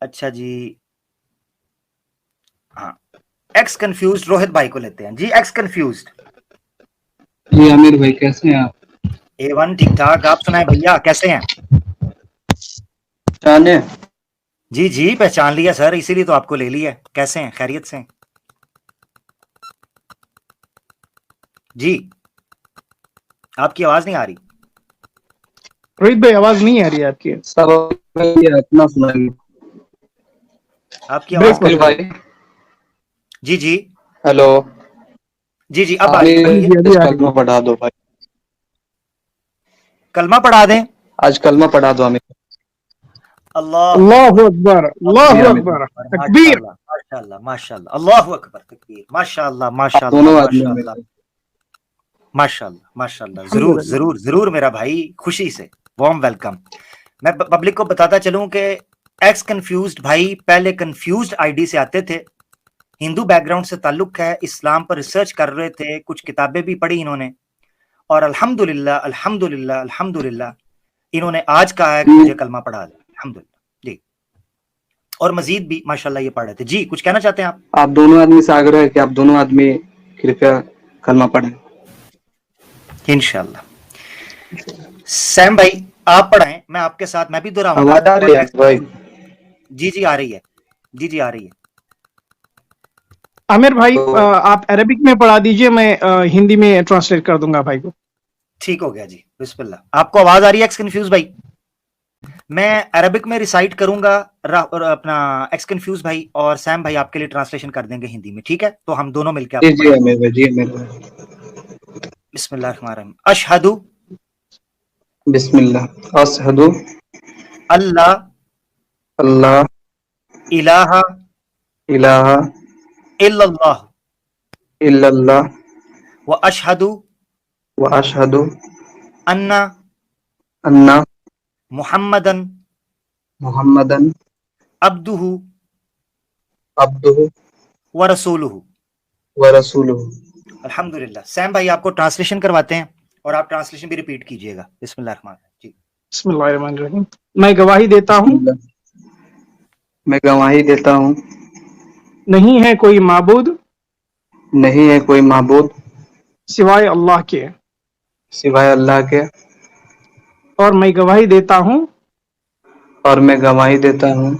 اچھا جی ہاں x confused Rohit بھائی کو لیتے ہیں جی ایکس کنفیوزڈ جی عامر بھائی کیسے ہیں آپ؟ A1 ٹھیک ٹھاک آپ سنائیں بھیا کیسے ہیں جانے جی جی پہچان لیا سر اسی لیے تو آپ کو لے لیا کیسے ہیں خیریت سے ہیں جی آپ کی آواز نہیں آ رہی روہت بھائی آواز نہیں آ رہی ہے آپ کی سب اپنا سنائیے آپ کی آواز بریک ہو عامر کٹ رہی رہی ہے. بھائی جی جی ہیلو جی جی اب آ رہی ہے عامر جی کہیے جی ابھی اس آ رہی کلمہ ہے. پڑھا دو بھائی کلمہ پڑھا دیں آج کلمہ پڑھا دو عامر اللہ اللہ اکبر اکبر جی اللہ اللہ عامر بھائی اکبر ماشاء تکبیر. اللہ ماشاء اللہ ماشاء اللہ اللہ اکبر تکبیر ماشاء اللہ آپ ماشاء اللہ دونوں آدمی ماشاء عامر اللہ بھائی ماشاء اللہ ماشاء اللہ ضرور الحمدللہ. ضرور ضرور میرا بھائی خوشی سے وارم ویلکم میں پبلک کو بتاتا چلوں کہ ایکس کنفیوزڈ بھائی پہلے کنفیوزڈ آئی ڈی سے آتے تھے ہندو بیک گراؤنڈ سے تعلق ہے اسلام پر ریسرچ کر رہے تھے کچھ کتابیں بھی پڑھی انہوں نے اور الحمدللہ الحمدللہ الحمدللہ انہوں نے آج کہا ہے کہ مجھے کلمہ پڑھا دیں الحمدللہ جی اور مزید بھی ماشاءاللہ یہ پڑھ رہے تھے جی کچھ کہنا چاہتے ہیں آپ آپ دونوں آدمی سے آگرہ ہے کہ آپ دونوں آدمی کرپیا کلمہ پڑھیں انشاءاللہ سیم بھائی آپ پڑھائیں میں آپ کے ساتھ میں بھی دہراؤں گا آواز آ اور رہی ہے بھائی جی جی آ رہی ہے جی جی آ رہی ہے عامر بھائی تو آپ عربک میں پڑھا دیجئے میں ہندی میں ٹرانسلیٹ کر دوں گا بھائی کو. ٹھیک ہو گیا جی بسم اللہ آپ کو آواز آ رہی ہے ایکس کنفیوز بھائی میں عربک میں ریسائٹ کروں گا اور اپنا ایکس کنفیوز بھائی اور سیم بھائی آپ کے لیے ٹرانسلیشن کر دیں گے ہندی میں ٹھیک ہے تو ہم دونوں مل کے آپ جی کو جی پڑھائیں گے عامر بھائی جی عامر بھائی بسم اللہ الرحمن الرحیم اشہدو بسم اللہ اشہد اللہ اللہ الہ الہ الا اللہ الا اللہ واشہد واشہد ان ان محمدن محمدن عبدہ عبدہ ورسولہ ورسولہ الحمد للہ سیم بھائی آپ کو ٹرانسلیشن کرواتے ہیں اور آپ ٹرانسلیشن بھی ریپیٹ کیجیے گا بسم اللہ الرحمن الرحیم جی بسم اللہ الرحمن الرحیم. میں گواہی دیتا بسم ہوں اللہ میں گواہی دیتا ہوں نہیں ہے کوئی معبود نہیں ہے کوئی معبود سوائے اللہ کے سوائے اللہ کے اور میں گواہی دیتا ہوں اور میں گواہی دیتا ہوں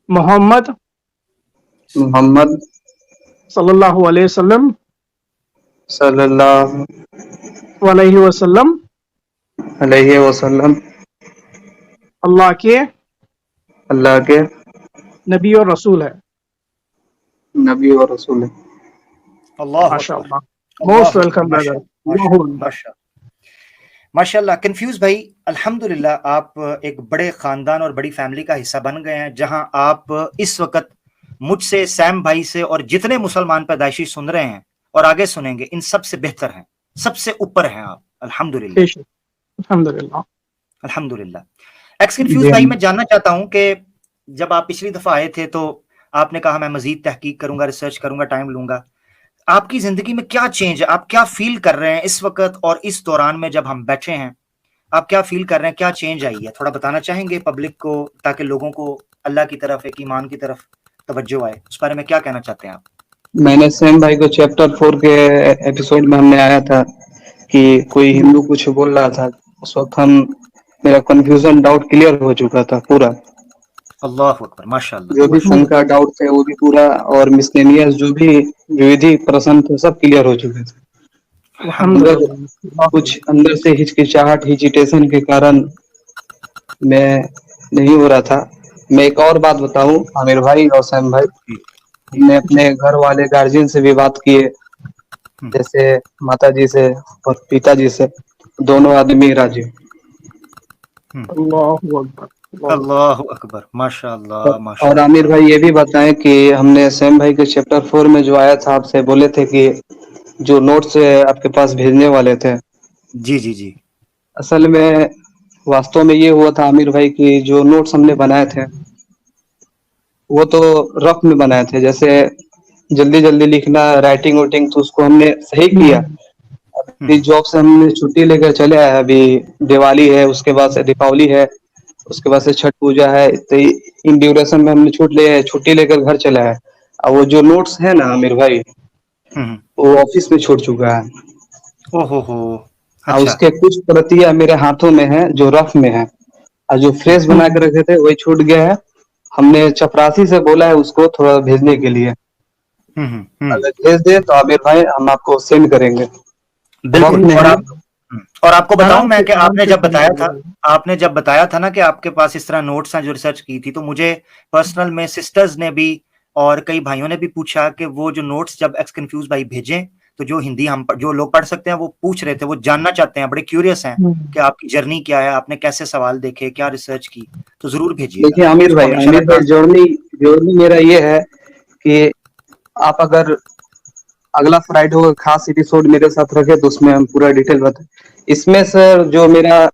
محمد محمد صلی اللہ علیہ وسلم صلی اللہ علیہ وسلم علیہ وسلم اللہ کے اللہ کے نبی اور رسول ہے. نبی اور رسول ہے. اللہ ماشاء اکبر اللہ. موسٹ اللہ اکبر ویلکم ماشاء بردر. اللہ ماشاء اللہ اللہ اکبر. ماشاء اللہ ماشاء اللہ کنفیوز بھائی الحمدللہ آپ ایک بڑے خاندان اور بڑی فیملی کا حصہ بن گئے ہیں جہاں آپ اس وقت مجھ سے سیم بھائی سے اور جتنے مسلمان پیدائشی سن رہے ہیں اور آگے سنیں گے ان سب سے بہتر ہیں سب سے اوپر ہیں آپ الحمدللہ بے شک. الحمدللہ. الحمدللہ ایکس کنفیوز جی بھائی ہم میں جاننا چاہتا ہوں کہ جب آپ پچھلی دفعہ آئے تھے تو آپ نے کہا میں مزید تحقیق کروں گا ریسرچ کروں گا ٹائم لوں گا آپ کی زندگی میں کیا چینج ہے آپ کیا فیل کر رہے ہیں اس وقت اور اس دوران میں جب ہم بیٹھے ہیں آپ کیا فیل کر رہے ہیں کیا چینج آئی ہے تھوڑا بتانا چاہیں گے پبلک کو تاکہ لوگوں کو اللہ کی طرف ایک ایمان کی طرف توجہ آئے اس بارے میں کیا کہنا چاہتے ہیں آپ میں نے سیم بھائی کو چیپٹر 4 کے ایپیسوڈ میں ہم نے آیا تھا کہ کوئی ہندو کچھ بول رہا تھا اس وقت ہم میرا کنفیوژن ڈاؤٹ کلیئر ہو چکا تھا پورا اللہ اکبر ماشاء اللہ جو بھی ماشاء شنکا اللہ ڈاؤٹ تھے وہ بھی پورا اور مسلینئس جو بھی ودھی پرسن تھے سب کلیئر ہو چکے تھے مگر الحمدللہ الحمدللہ. کچھ اندر سے ہچکچاہٹ ہیجیٹیشن کے کارن میں نہیں ہو رہا تھا میں ایک اور بات بتاؤں عامر بھائی اور سیم بھائی جی جی ہم نے جی اپنے گھر والے گارجین سے بھی بات کیے جیسے ماتا جی سے اور پتا جی سے دونوں آدمی راضی اللہ اکبر. اللہ اکبر. اللہ اکبر ماشاء اللہ ماشاء اور عامر اللہ بھائی یہ بھی بتائیں کہ ہم نے سیم بھائی کے چیپٹر 4 میں جو آیا تھا آپ سے بولے تھے کہ جو نوٹس آپ کے پاس بھیجنے والے تھے جی جی جی اصل میں واستو میں یہ ہوا تھا عامر بھائی کی جو نوٹس ہم نے بنائے تھے وہ تو رف میں بنائے تھے جیسے جلدی جلدی لکھنا رائٹنگ وائٹنگ تو اس کو ہم نے صحیح کیا ابھی جاب سے ہم نے چھٹی لے کر چلے آئے ابھی دیوالی ہے اس کے بعد سے دیپاولی ہے اس کے بعد سے چھٹ پوجا ہے، تو ان ڈیوریشن میں ہم نے چھٹی لے کر گھر چلا ہے. اور وہ جو نوٹس ہے نا عامر بھائی، ہوں، وہ آفس میں چھوڑ چکا ہے. او ہو. اور اچھا. اس کے کچھ پرتیاں میرے ہاتھوں میں ہیں جو رف میں ہیں، اور جو ہوں، فریش بنا کے رکھے تھے وہی چھوٹ گیا ہے. ہم نے چپراسی سے بولا ہے اس کو تھوڑا بھیجنے کے لیے. ہوں. اگر بھیج دیں تو عامر بھائی ہم آپ کو سینڈ کریں گے. بالکل. وقت میں ہے. اور آپ کو بتاؤں آرام میں سے کہ آرام سے سینڈ کر دیں. آپ نے جب بتایا تھا نا کہ آپ کے پاس اس طرح نوٹس ہیں جو ریسرچ کی تھی، تو مجھے پرسنل میں سسٹرز نے بھی اور کئی بھائیوں نے بھی پوچھا کہ وہ جو نوٹس جب ایکس کنفیوز بھائی بھیجیں تو جو ہندی جو لوگ پڑھ سکتے ہیں وہ پوچھ رہے تھے، وہ جاننا چاہتے ہیں، بڑے کیوریس ہیں کہ آپ کی جرنی کیا ہے، آپ نے کیسے سوال دیکھے، کیا ریسرچ کی. تو ضرور بھیجیے گا دیکھیے اس کو ہم انشاءاللہ. جوڑنی میرا یہ ہے کہ آپ اگر اگلا فرائیڈے ہو خاص ایپیسوڈ میرے ساتھ رکھے تو اس میں ہم پورا ڈیٹیل بتائیں. اس میں سر جو میرا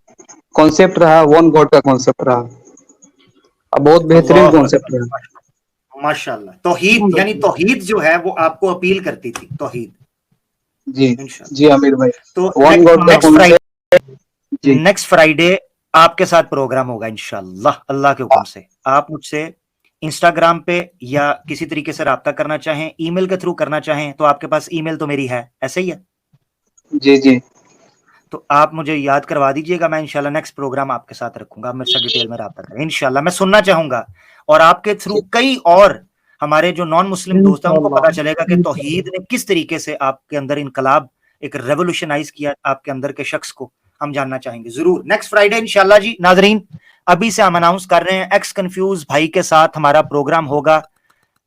کانسیپٹ رہا ون گاڈ کا کانسیپٹ رہا، بہت بہترین اللہ کانسیپٹ رہا. اکبر، ماشاء اللہ. توحید، یعنی توحید جو ہے وہ آپ کو اپیل کرتی تھی، توحید. جی انشاءاللہ. جی عامر بھائی، تو ون گاڈ کا کانسیپٹ. جی نیکسٹ فرائیڈے آپ کے ساتھ پروگرام ہوگا انشاءاللہ، اللہ کے حکم سے. آپ مجھ سے انسٹاگرام پہ یا کسی طریقے سے رابطہ کرنا چاہیں، ای میل کے تھرو کرنا چاہیں تو آپ کے پاس ای میل تو میری ہے، ایسے ہی ہے. جی جی تو آپ مجھے یاد کروا دیجیے گا، میں انشاءاللہ نیکسٹ پروگرام آپ کے ساتھ رکھوں گا. آپ میرے سے ڈیٹیل میں رابطہ کریں انشاءاللہ. میں سننا چاہوں گا اور آپ کے تھرو کئی اور ہمارے جو نان مسلم دوست ہیں ان کو پتا چلے گا کہ توحید نے کس طریقے سے آپ کے اندر انقلاب، ایک ریولوشنائز کیا آپ کے اندر کے شخص کو. ہم جاننا چاہیں گے ضرور نیکسٹ فرائیڈے انشاءاللہ. جی ناظرین، ابھی سے ہم اناؤنس کر رہے ہیں ایکس کنفیوز بھائی کے ساتھ ہمارا پروگرام ہوگا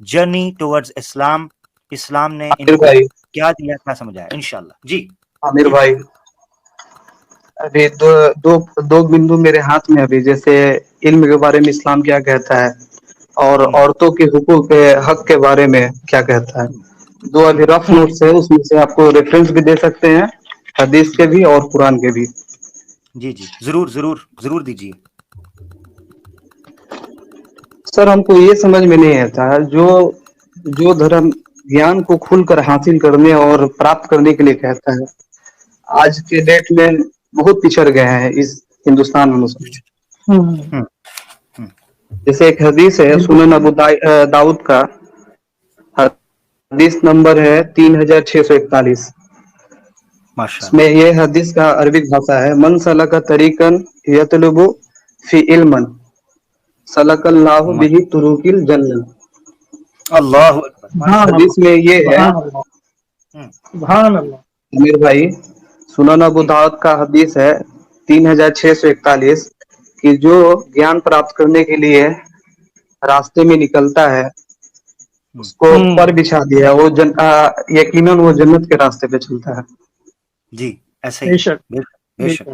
جرنی ٹورڈز اسلام. اسلام نے ان عامر کو بھائی، کیا دیا، کیا سمجھا ہے انشاءاللہ. جی عامر جی بھائی ابھی دو بندو میرے ہاتھ میں. ابھی جیسے علم کے بارے میں اسلام کیا کہتا ہے، اور ہوں، عورتوں کے حقوق حق کے بارے میں کیا کہتا ہے. دو ابھی رف نوٹس ہے، اس میں سے آپ کو ریفرنس بھی دے سکتے ہیں، حدیث کے بھی اور قرآن کے بھی. جی جی ضرور ضرور ضرور دیجیے. سر ہم کو یہ سمجھ میں نہیں آتا جو دھرم گیان کو کھل کر حاصل کرنے اور پراپت کرنے کے لیے کہتا ہے، آج کے ڈیٹ میں بہت پچھڑ گئے ہیں اس ہندوستان میں مسلم. ہوں، جیسے ایک حدیث ہے سنن ابو داؤد کا، حدیث نمبر ہے 3641. ماشاء اس میں اللہ. یہ حدیث کا عربک بھاشا ہے: من سلک طریقا یطلب فی علما سلک اللہ ما- بہ طرق الجنہ. اللہ اکبر، اس ماشاء حدیث میں یہ ہے اللہ. سبحان اللہ. امیر بھائی، سنن ابو داؤد کا حدیث ہے 3641 کہ جو گیان پراپت کرنے کے لیے راستے میں نکلتا ہے اس کو پر بچھا دیا، وہ یقیناً وہ جنت کے راستے پہ چلتا ہے. جی ایسے بے ہی ہے، شک، بے شک بے بے شک. شک.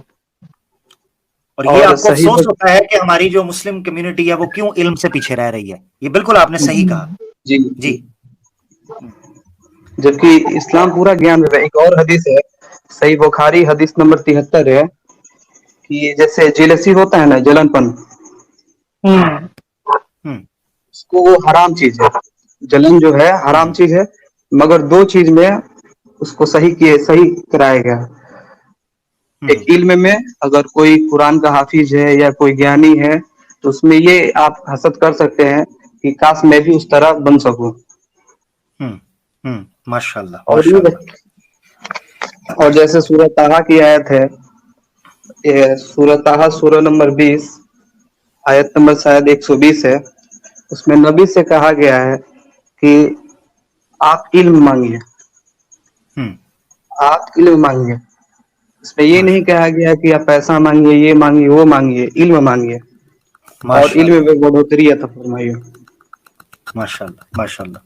اور یہ آپ کو افسوس ہوتا ہے کہ ہماری جو مسلم کمیونٹی ہے وہ کیوں علم سے پیچھے رہ رہی ہے. یہ بالکل آپ نے صحیح کہا. جی جی جبکہ اسلام پورا گیان ہے. ایک اور حدیث ہے صحیح بخاری حدیث نمبر 73 ہے کہ جیسے جیلسی ہوتا ہے نا، جلن پن، ہوں، اس کو وہ حرام چیز ہے. جلن جو ہے حرام چیز ہے، مگر دو چیز میں اس کو صحیح کرایا گیا. ایک علم میں، اگر کوئی قرآن کا حافظ ہے یا کوئی گیانی ہے تو اس میں یہ آپ حسد کر سکتے ہیں کہ کاش میں بھی اس طرح بن سکوں. ماشاء اللہ اور ماشاء اللہ. اور جیسے سورہ طٰہٰ کی آیت ہے، یہ سورہ طٰہٰ سورہ نمبر 20 آیت نمبر شاید 120 ہے. اس میں نبی سے کہا گیا ہے کہ آپ علم مانگیے، آپ علم مانگیے. اس میں یہ نہیں ماشاء کہا گیا کہ آپ پیسہ مانگیے، یہ مانگیے وہ مانگیے، علم مانگیے اور ماشاء علم اللہ میں بڑھوتری عطا فرمائیے. ماشاء اللہ ماشاء اللہ.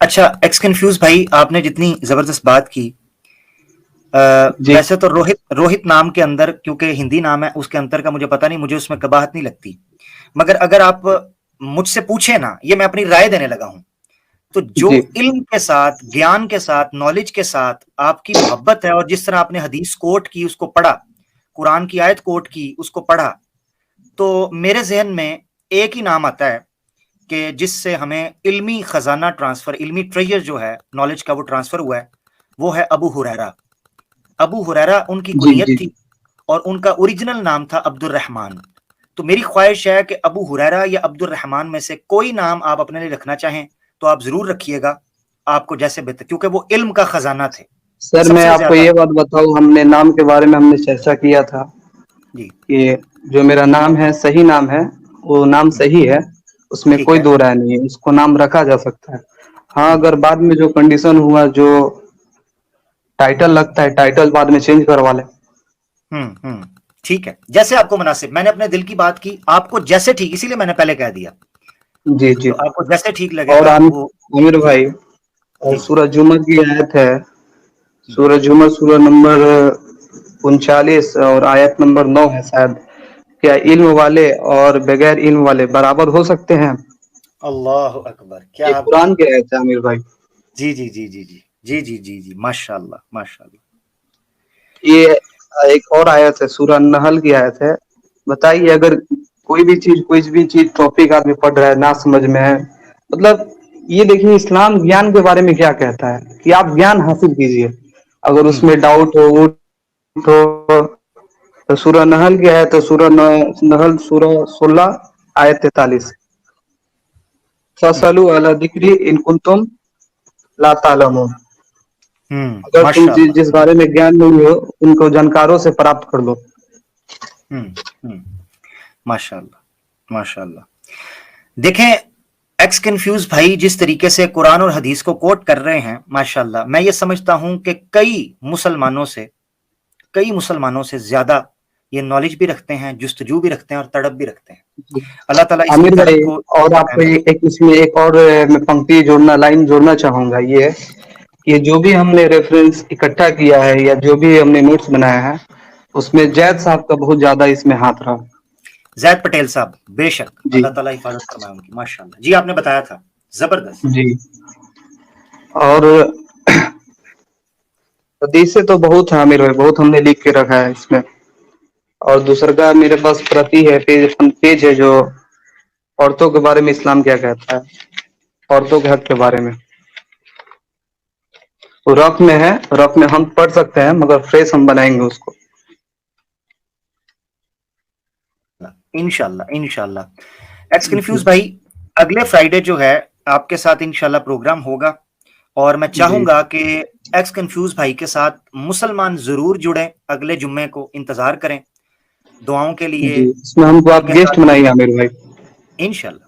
اچھا ایکس کنفیوز بھائی، آپ نے جتنی زبردست بات کی، جی ویسے تو روہت نام کے اندر، کیونکہ ہندی نام ہے، اس کے اندر کا مجھے پتا نہیں، مجھے اس میں قباحت نہیں لگتی. مگر اگر آپ مجھ سے پوچھیں نا، یہ میں اپنی رائے دینے لگا ہوں، تو جو جی علم کے ساتھ، گیان کے ساتھ، نالج کے ساتھ آپ کی محبت ہے، اور جس طرح آپ نے حدیث کوٹ کی، اس کو پڑھا، قرآن کی آیت کوٹ کی، اس کو پڑھا، تو میرے ذہن میں ایک ہی نام آتا ہے کہ جس سے ہمیں علمی خزانہ ٹرانسفر، علمی ٹریجر جو ہے نالج کا، وہ ٹرانسفر ہوا ہے، وہ ہے ابو ہریرہ. ابو ہریرہ ان کی جی کنیت جی تھی اور ان کا اوریجنل نام تھا عبد الرحمن. تو میری خواہش ہے کہ ابو ہریرہ یا عبد الرحمن میں سے کوئی نام آپ اپنے لیے رکھنا چاہیں تو آپ ضرور رکھیے گا، آپ کو جیسے بہتر، کیونکہ وہ علم کا خزانہ تھے سر سب میں سے آپ کو زیادہ۔ یہ بات بتاؤں، ہم نے نام کے بارے میں ہم نے چرچا کیا تھا جی کہ جو میرا نام ہے صحیح نام ہے، وہ نام صحیح ہے، اس میں ٹھیک کوئی ہے، دو رائے نہیں ہے، اس کو نام رکھا جا سکتا ہے۔ ہاں ہوں اگر بعد میں جو کنڈیشن ہوا، جو ٹائٹل لگتا ہے ٹائٹل بعد میں چینج کروا لیں۔ ہوں ٹھیک ہے، جیسے آپ کو مناسب، میں نے اپنے دل کی بات کی، آپ کو جیسے ٹھیک، اسی لیے میں نے پہلے کہہ دیا، جی جی۔ تو آپ کو جیسے ٹھیک لگے اور گا وہ۔ عامر جی بھائی، اور جی جی سورہ جمعہ کی آیت ہے، جی سورہ جمعہ سورہ نمبر 39 اور آیت نمبر 9 ہے شاید، کیا علم والے اور بغیر علم والے برابر ہو سکتے ہیں؟ اللہ اکبر، یہ کیا قرآن کی آیت ہے عامر بھائی۔ جی جی جی جی جی جی جی جی جی، ماشاء اللہ ماشاء اللہ۔ یہ ایک اور آیت ہے، سورہ النحل کی آیت ہے۔ بتائیے اگر کوئی بھی چیز ٹاپک آدمی پڑھ رہا ہے نہ سمجھ میں ہے، مطلب یہ دیکھیے اسلام گیان کے بارے میں کیا کہتا ہے کہ آپ گیان حاصل کیجئے، اگر اس ہوں میں ڈاؤٹ ہو تو سورہ نحل کی آیت ہے، سورہ نحل سورہ 16 آیت 43، ہوں فَاسْأَلُوا أَهْلَ الذِّكْرِ إِن كُنتُمْ لَا تَعْلَمُونَ۔ اگر تم ماشاء اللہ، جس بارے میں گیان نہیں ہو ان کو جانکاروں سے پراپت کر لو۔ ہوں ماشاء اللہ ماشاء اللہ۔ دیکھیں ایکس کنفیوز بھائی جس طریقے سے قرآن اور حدیث کو کوٹ کر رہے ہیں، ماشاءاللہ میں یہ سمجھتا ہوں کہ کئی مسلمانوں سے زیادہ یہ نالج بھی رکھتے ہیں، جستجو بھی رکھتے ہیں اور تڑپ بھی رکھتے ہیں۔ اللہ تعالیٰ اس کی عامر بھائی، تڑپ کو اور آپ کو قائم رکھے۔ اس میں ایک اور میں پنکتی لائن جوڑنا چاہوں گا، یہ کہ جو بھی ہم نے ریفرنس اکٹھا کیا ہے یا جو بھی ہم نے نوٹس بنایا ہے، اس میں زید صاحب کا بہت زیادہ اس میں ہاتھ رہا۔ زید پٹیل صاحب، بے شک، جی اللہ تعالیٰ حفاظت فرمائے ان کی، ماشاءاللہ جی، آپ نے بتایا تھا، زبردست۔ جی۔ اور حدیث تو بہت ہے عامر بھائی، بہت ہم نے لکھ کے رکھا ہے اس میں۔ اور دوسرا کا میرے پاس پرتی ہے، پیج ہے جو عورتوں کے بارے میں اسلام کیا کہتا ہے، عورتوں کے حق کے بارے میں، وہ رف میں ہے، رف میں ہم پڑھ سکتے ہیں مگر فریش ہم بنائیں گے اس کو۔ انشاءاللہ انشاءاللہ۔ ایکس کنفیوز بھائی اگلے فرائیڈے جو ہے آپ کے ساتھ انشاءاللہ پروگرام ہوگا، اور میں چاہوں جی گا کہ ایکس کنفیوز بھائی کے ساتھ مسلمان ضرور جڑیں، اگلے جمعے کو انتظار کریں دعاؤں کے لیے جی، اس میں ہم کو ان آپ کے گیسٹ ساتھ بھی۔ بنائیے عامر بھائی۔ انشاءاللہ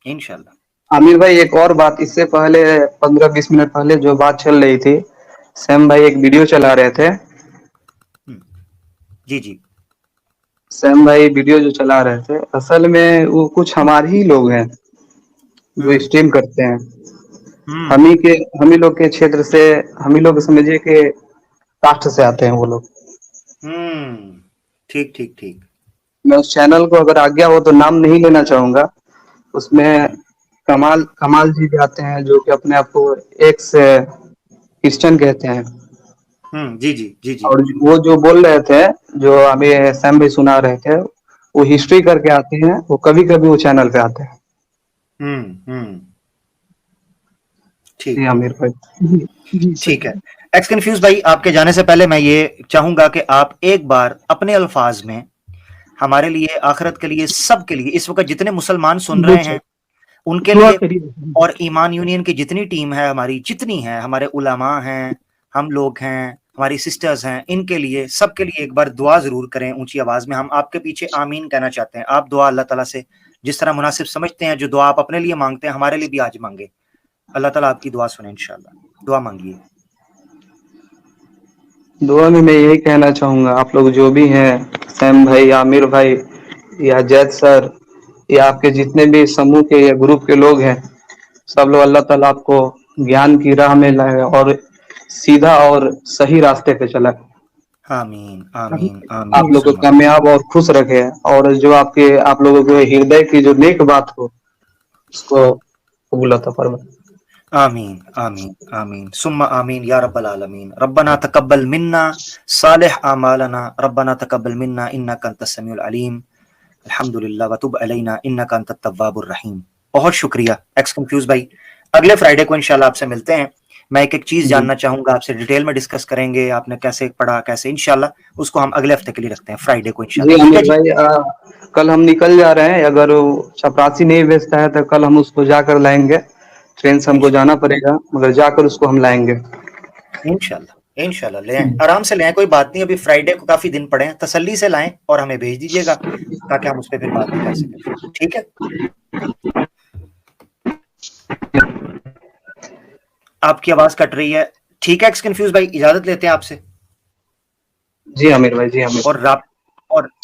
انشاءاللہ۔ عامر بھائی ایک اور بات، اس سے پہلے 15-20 منٹ پہلے جو بات چل رہی تھی، سیم بھائی ایک ویڈیو چلا رہے تھے، جی جی سیم بھائی ویڈیو جو چلا رہے تھے اصل میں وہ کچھ ہمارے ہی لوگ ہیں جو ہوں اسٹریم کرتے ہیں، ہوں ہم ہی لوگ کے چھیتر سے، ہم ہی لوگ سمجھے کہ کاسٹ سے آتے ہیں وہ لوگ۔ ہوں ٹھیک ٹھیک ٹھیک۔ میں اس چینل کو اگر آگیا ہو تو نام نہیں لینا چاہوں گا، اس میں کمال جی بھی آتے ہیں جو کہ اپنے آپ کو ایکس کرسچن کہتے ہیں، جی جی جی جی۔ اور وہ جو بول رہے تھے، جو ابھی سیم بھی سنا رہے تھے، وہ ہسٹری کر کے آتے ہیں، وہ کبھی کبھی وہ چینل پہ آتے ہیں۔ ہوں ٹھیک جی عامر بھائی۔ جی ٹھیک ہے۔ صحیح۔ ایکس کنفیوز بھائی آپ کے جانے سے پہلے میں یہ چاہوں گا کہ آپ ایک بار اپنے الفاظ میں ہمارے لیے، آخرت کے لیے، سب کے لیے، اس وقت جتنے مسلمان سن بے رہے ہیں شک، ان کے دعا لیے، کریے۔ اور ایمان یونین کی جتنی ٹیم ہے ہماری، جتنی ہے، ہمارے علماء ہیں، ہم لوگ ہیں، ہماری سسٹرز ہیں، ان کے لیے، سب کے لیے ایک بار دعا ضرور کریں اونچی آواز میں۔ ہم آپ کے پیچھے آمین کہنا چاہتے ہیں، آپ دعا اللہ تعالیٰ سے جس طرح مناسب سمجھتے ہیں، جو دعا آپ اپنے لیے مانگتے ہیں ہمارے لیے بھی آج مانگے۔ اللہ تعالیٰ آپ کی دعا سنیں انشاءاللہ، دعا مانگیے۔ دعا میں یہی کہنا چاہوں گا، آپ لوگ جو بھی ہیں، سیم بھائی، عامر بھائی یا جید سر یا آپ کے جتنے بھی سموہ کے یا گروپ کے لوگ ہیں، سب لوگ اللہ تعالیٰ آپ کو گیان کی راہ میں لائے اور سیدھا اور صحیح راستے پہ چلائے، آمین آمین آپ آمین لوگ کو ثم آمین۔ کامیاب اور خوش رکھے، اور جو آپ لوگوں کے ہردے کی جو نیک بات ہو اس کو قبول عطا فرمائے۔ آمین آمین آمین ثم آمین یا رب العالمین۔ ربنا تقبل منا صالح اعمالنا، ربنا تقبل منا انک انت السمیع العلیم، الحمدللہ وتب علینا انک انت التواب الرحیم۔ بہت شکریہ ایکس کنفیوز بھائی، اگلے فرائیڈے کو انشاءاللہ آپ سے ملتے ہیں۔ میں ایک ایک چیز جی جاننا چاہوں گا آپ سے, ڈیٹیل میں ڈسکس کریں گے آپ نے کیسے پڑھا کیسے, انشاءاللہ اس کو ہم اگلے ہفتے کے لیے رکھتے ہیں, فرائیڈے کو جی انشاءاللہ. ٹھیک ہے عامر جی, بھائی کل ہم نکل جا رہے ہیں, اگر چپراسی نہیں بیچتا ہے تو کل ہم اس کو جا کر لائیں گے. ٹرین سے ہم کو جانا پڑے گا مگر جا کر اس کو ہم لائیں گے. انشاءاللہ لے آئیں, آرام سے لے آئیں, کوئی بات نہیں. ابھی فرائیڈے کو کافی دن پڑے ہیں, تسلی سے لائیں اور ہمیں بھیج دیجیے گا تاکہ ہم اس پہ پھر بات بھی کر سکیں. ٹھیک ہے, آپ کی آواز کٹ رہی ہے. ٹھیک ہے ایکس کنفیوز بھائی, اجازت لیتے ہیں آپ سے, جی عامر بھائی, جی عامر.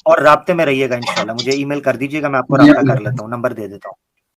اور رابطے میں رہیے گا انشاءاللہ. مجھے ای میل کر دیجیے گا, میں آپ کو جی رابطہ عامر کر لیتا ہوں, نمبر دے دیتا ہوں.